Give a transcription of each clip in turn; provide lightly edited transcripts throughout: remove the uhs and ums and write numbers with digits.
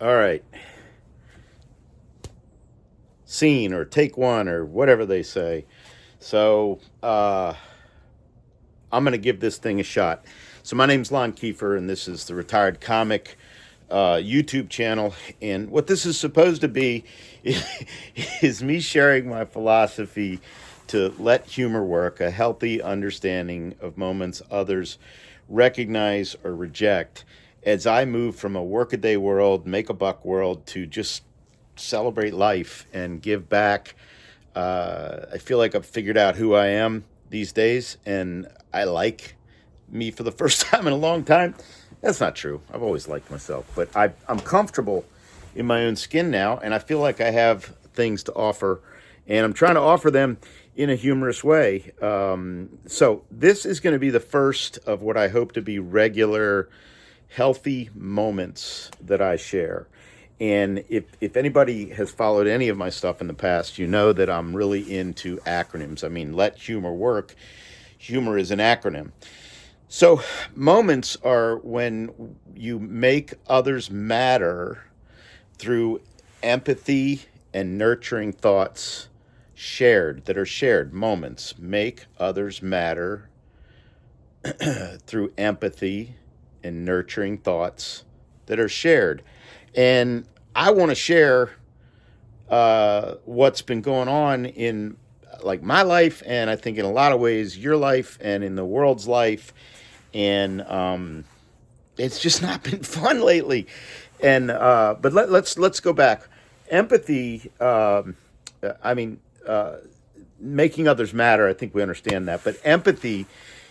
All right. Scene or take one or whatever they say. So I'm going to give this thing a shot. So my name's Lon Kieffer, and this is the Retired Comic YouTube channel. And what this is supposed to be is me sharing my philosophy to let humor work, a healthy understanding of moments others recognize or reject, as I move from a workaday world, make a buck world, to just celebrate life and give back. I feel like I've figured out who I am these days, and I like me for the first time in a long time. That's not true. I've always liked myself, but I'm comfortable in my own skin now, and I feel like I have things to offer, and I'm trying to offer them in a humorous way. So this is going to be the first of what I hope to be regular, healthy moments that I share. And if anybody has followed any of my stuff in the past, you know that I'm really into acronyms. I mean, let humor work. Humor is an acronym. So moments are when you make others matter through empathy and nurturing thoughts that are shared. Moments make others matter through empathy and nurturing thoughts that are shared. And I want to share what's been going on in like my life, and I think in a lot of ways your life and in the world's life. And it's just not been fun lately. And but let's go back. Empathy. I mean, making others matter. I think we understand that. But empathy.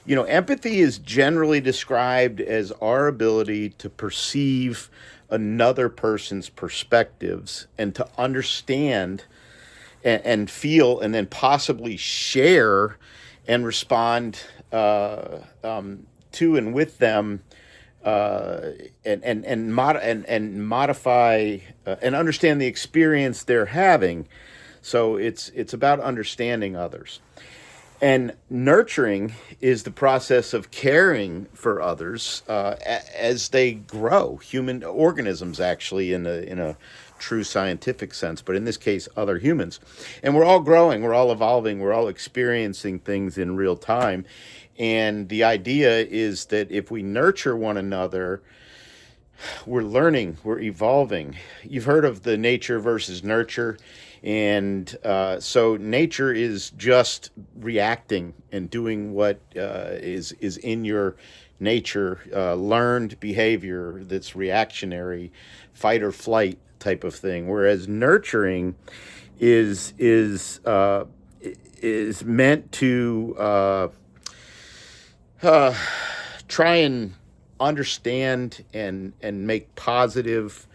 Empathy is generally described as our ability to perceive another person's perspectives and to understand and feel and then possibly share and respond to and with them, and modify and understand the experience they're having. So it's about understanding others. And nurturing is the process of caring for others as they grow. Human organisms, actually, in a true scientific sense, but in this case, other humans. And we're all growing, we're all evolving, we're all experiencing things in real time. And the idea is that if we nurture one another, we're learning, we're evolving. You've heard of the nature versus nurture. And so nature is just reacting and doing what is in your nature, learned behavior that's reactionary, fight or flight type of thing. Whereas nurturing is meant to try and understand and make positive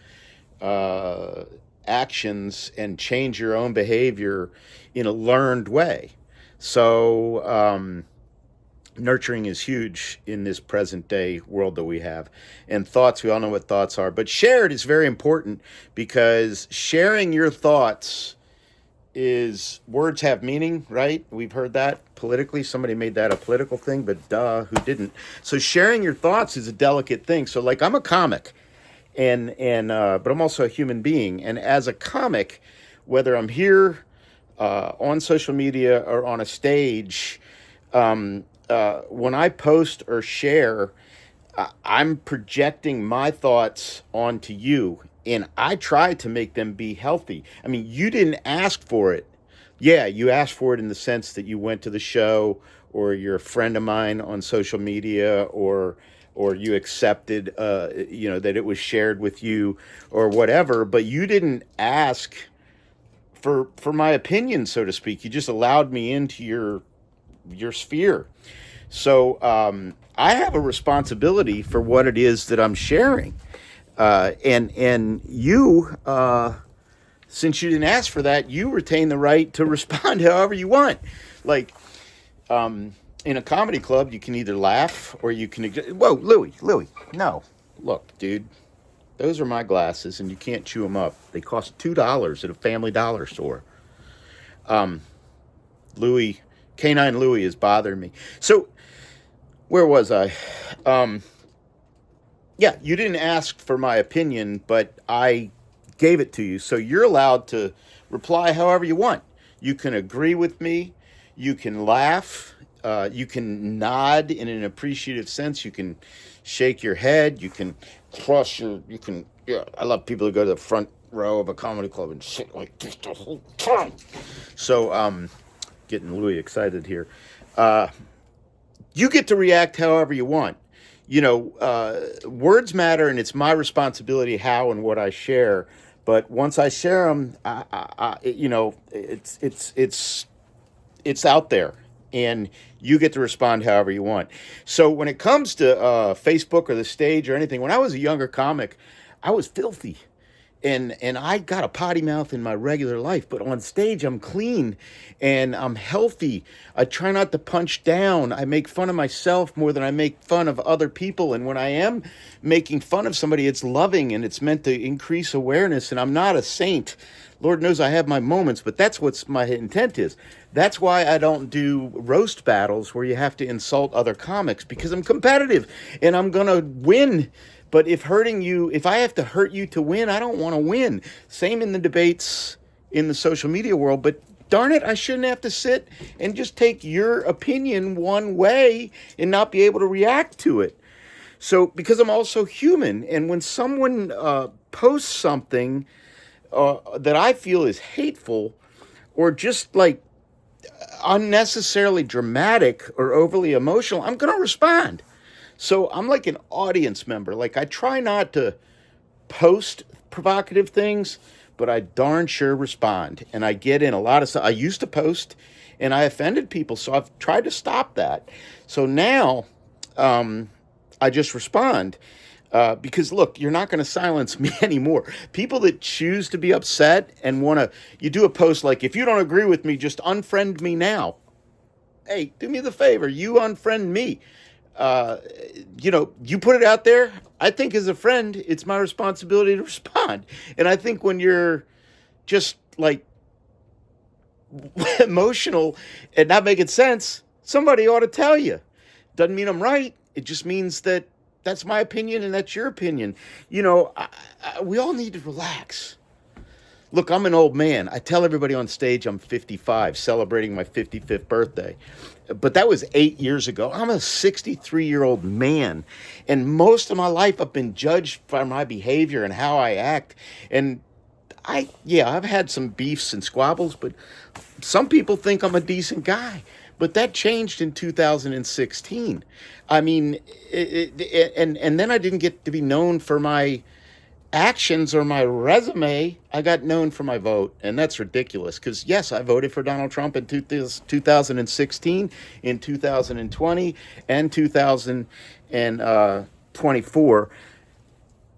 actions and change your own behavior in a learned way. So nurturing is huge in this present day world that we have. And thoughts, we all know what thoughts are, but shared is very important, because sharing your thoughts is, words have meaning, right? We've heard that politically. Somebody made that a political thing, but duh, who didn't? So sharing your thoughts is a delicate thing. So like, I'm a comic, and but I'm also a human being. And as a comic, whether I'm here on social media or on a stage, when I post or share, I'm projecting my thoughts onto you, and I try to make them be healthy. I mean, you didn't ask for it. Yeah, you asked for it in the sense that you went to the show, or you're a friend of mine on social media, or you accepted, that it was shared with you or whatever. But you didn't ask for my opinion, so to speak. You just allowed me into your sphere. So I have a responsibility for what it is that I'm sharing, and you, since you didn't ask for that, you retain the right to respond however you want. Like, in a comedy club, you can either laugh or you can. Whoa, Louie, no, look, dude, those are my glasses, and you can't chew them up. They cost $2 at a Family Dollar store. Louie, Canine Louie is bothering me. So, where was I? Yeah, you didn't ask for my opinion, but I gave it to you. So you're allowed to reply however you want. You can agree with me. You can laugh. You can nod in an appreciative sense. You can shake your head. You can cross your. You can. Yeah, I love people who go to the front row of a comedy club and sit like this the whole time. So, getting Louie excited here. You get to react however you want. Words matter, and it's my responsibility how and what I share. But once I share them, it's out there, and you get to respond however you want. So when it comes to Facebook or the stage or anything, when I was a younger comic, I was filthy. And I got a potty mouth in my regular life, but on stage I'm clean and I'm healthy. I try not to punch down. I make fun of myself more than I make fun of other people. And when I am making fun of somebody, it's loving and it's meant to increase awareness. And I'm not a saint. Lord knows I have my moments, but that's what my intent is. That's why I don't do roast battles where you have to insult other comics, because I'm competitive and I'm going to win. But if I have to hurt you to win, I don't want to win. Same in the debates in the social media world. But darn it, I shouldn't have to sit and just take your opinion one way and not be able to react to it. So, because I'm also human, and when someone posts something that I feel is hateful or just like unnecessarily dramatic or overly emotional, I'm going to respond. So I'm like an audience member. Like, I try not to post provocative things, but I darn sure respond. And I get in a lot of stuff. I used to post and I offended people, so I've tried to stop that. So now I just respond. Because look, you're not going to silence me anymore. People that choose to be upset and you do a post like, if you don't agree with me, just unfriend me now. Hey, do me the favor, you unfriend me. You put it out there. I think as a friend, it's my responsibility to respond. And I think when you're just like emotional and not making sense, somebody ought to tell you. Doesn't mean I'm right. It just means that that's my opinion and that's your opinion. We all need to relax. Look, I'm an old man. I tell everybody on stage I'm 55, celebrating my 55th birthday. But that was 8 years ago. I'm a 63-year-old man. And most of my life I've been judged by my behavior and how I act. And I've had some beefs and squabbles, but some people think I'm a decent guy. But that changed in 2016. I mean, and then I didn't get to be known for my actions or my resume. I got known for my vote, and that's ridiculous, because yes, I voted for Donald Trump in 2016, in 2020, and 2024,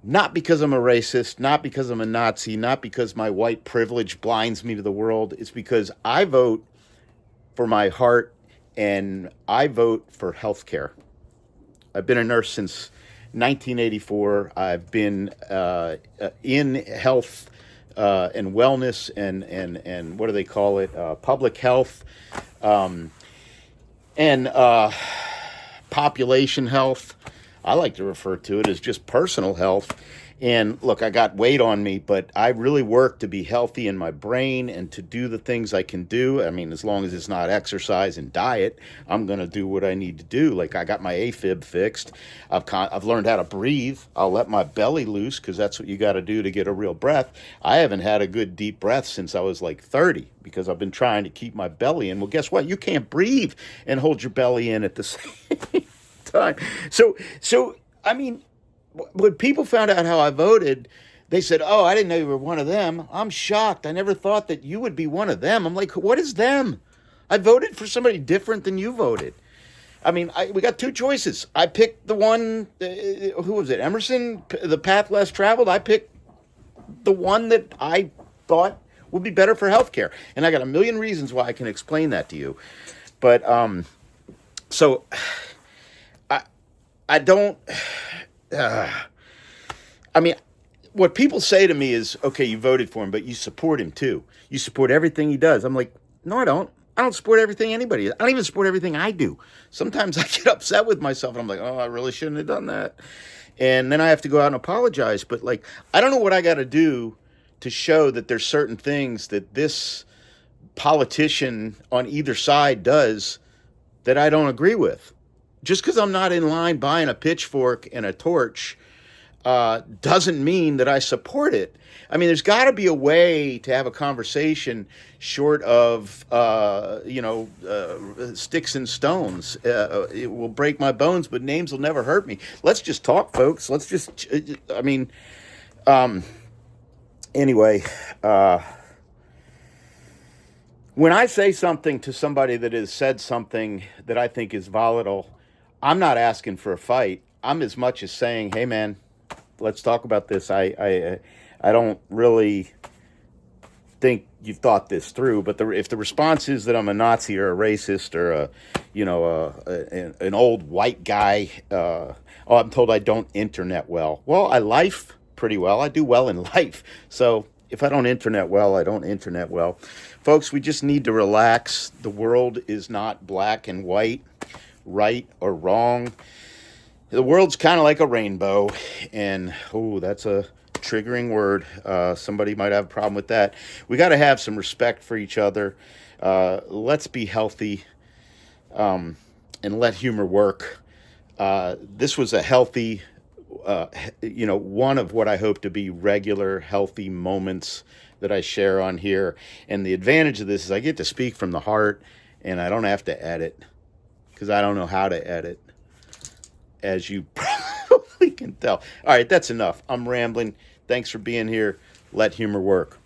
not because I'm a racist, not because I'm a Nazi, not because my white privilege blinds me to the world. It's because I vote for my heart, and I vote for health care. I've been a nurse since 1984. I've been in health and wellness and what do they call it? Public health and population health. I like to refer to it as just personal health. And look, I got weight on me, but I really work to be healthy in my brain and to do the things I can do. I mean, as long as it's not exercise and diet, I'm going to do what I need to do. Like, I got my AFib fixed. I've learned how to breathe. I'll let my belly loose, because that's what you got to do to get a real breath. I haven't had a good deep breath since I was like 30, because I've been trying to keep my belly in. Well, guess what? You can't breathe and hold your belly in at the same time. So I mean, when people found out how I voted, they said, "Oh, I didn't know you were one of them." I'm shocked. I never thought that you would be one of them. I'm like, what is them? I voted for somebody different than you voted. I mean, we got two choices. I picked the one, who was it? Emerson, the path less traveled. I picked the one that I thought would be better for healthcare. And I got a million reasons why I can explain that to you. But, so I don't... I mean, what people say to me is, okay, you voted for him, but you support him too. You support everything he does. I'm like, no, I don't. I don't support everything anybody does. I don't even support everything I do. Sometimes I get upset with myself and I'm like, oh, I really shouldn't have done that. and then I have to go out and apologize. But like, I don't know what I got to do to show that there's certain things that this politician on either side does that I don't agree with. Just because I'm not in line buying a pitchfork and a torch doesn't mean that I support it. I mean, there's got to be a way to have a conversation short of, sticks and stones. It will break my bones, but names will never hurt me. Let's just talk, folks. Let's just, I mean, anyway, when I say something to somebody that has said something that I think is volatile, I'm not asking for a fight. I'm as much as saying, hey, man, let's talk about this. I don't really think you've thought this through, but if the response is that I'm a Nazi or a racist or an old white guy, I'm told I don't internet well. Well, I life pretty well. I do well in life. So if I don't internet well, I don't internet well. Folks, we just need to relax. The world is not black and white, right or wrong. The world's kind of like a rainbow, and that's a triggering word. Somebody might have a problem with that. We got to have some respect for each other. Let's be healthy, and let humor work. This was a healthy, one of what I hope to be regular, healthy moments that I share on here. And the advantage of this is I get to speak from the heart, and I don't have to edit, because I don't know how to edit, as you probably can tell. All right, that's enough. I'm rambling. Thanks for being here. Let humor work.